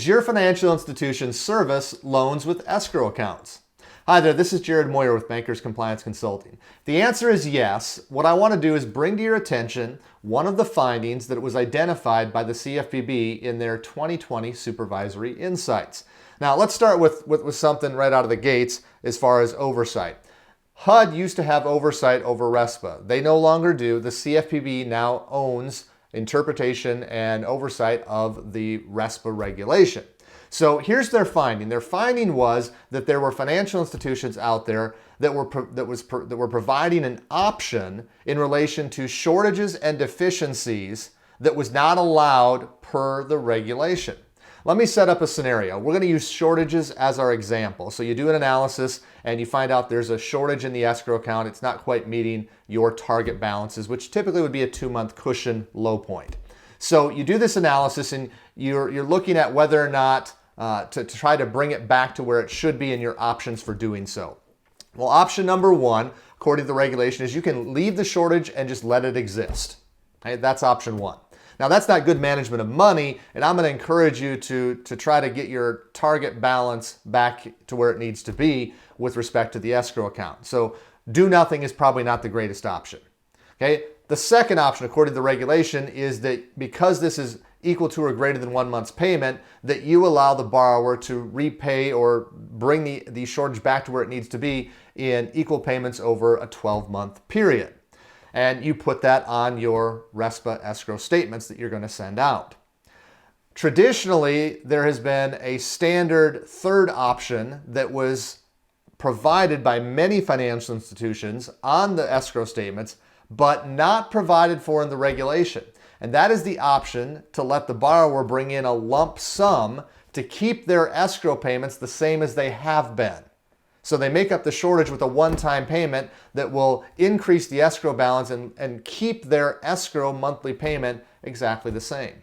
Does your financial institution service loans with escrow accounts? Hi there, this is Jerod Moyer with Bankers Compliance Consulting. The answer is yes. What I want to do is bring to your attention one of the findings that was identified by the CFPB in their 2020 Supervisory Insights. Now let's start with something right out of the gates as far as oversight. HUD used to have oversight over RESPA. They no longer do. The CFPB now owns interpretation and oversight of the RESPA regulation. So here's their finding. Their finding was that there were financial institutions out there that were providing an option in relation to shortages and deficiencies that was not allowed per the regulation. Let me set up a scenario. We're going to use shortages as our example. So you do an analysis and you find out there's a shortage in the escrow account. It's not quite meeting your target balances, which typically would be a 2-month cushion low point. So you do this analysis and you're looking at whether or not to try to bring it back to where it should be and your options for doing so. Well, option number one, according to the regulation, is you can leave the shortage and just let it exist. Okay, that's option one. Now that's not good management of money, and I'm going to encourage you to try to get your target balance back to where it needs to be with respect to the escrow account. So do nothing is probably not the greatest option. Okay. The second option, according to the regulation, is that because this is equal to or greater than 1 month's payment, that you allow the borrower to repay or bring the shortage back to where it needs to be in equal payments over a 12-month period. And you put that on your RESPA escrow statements that you're going to send out. Traditionally, there has been a standard third option that was provided by many financial institutions on the escrow statements, but not provided for in the regulation. And that is the option to let the borrower bring in a lump sum to keep their escrow payments the same as they have been. So they make up the shortage with a one-time payment that will increase the escrow balance and keep their escrow monthly payment exactly the same.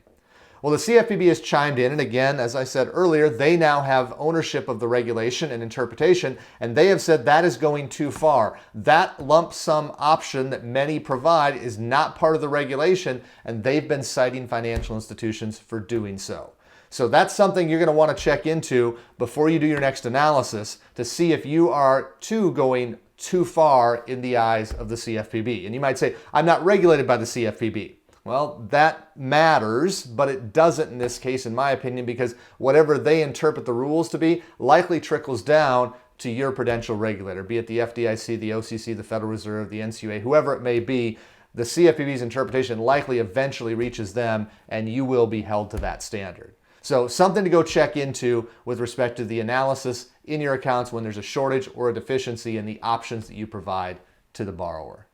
Well, the CFPB has chimed in, and again, as I said earlier, they now have ownership of the regulation and interpretation, and they have said that is going too far. That lump sum option that many provide is not part of the regulation, and they've been citing financial institutions for doing so. So that's something you're going to want to check into before you do your next analysis to see if you are going too far in the eyes of the CFPB. And you might say, I'm not regulated by the CFPB. Well, that matters, but it doesn't in this case, in my opinion, because whatever they interpret the rules to be likely trickles down to your prudential regulator, be it the FDIC, the OCC, the Federal Reserve, the NCUA, whoever it may be. The CFPB's interpretation likely eventually reaches them, and you will be held to that standard. So something to go check into with respect to the analysis in your accounts when there's a shortage or a deficiency and the options that you provide to the borrower.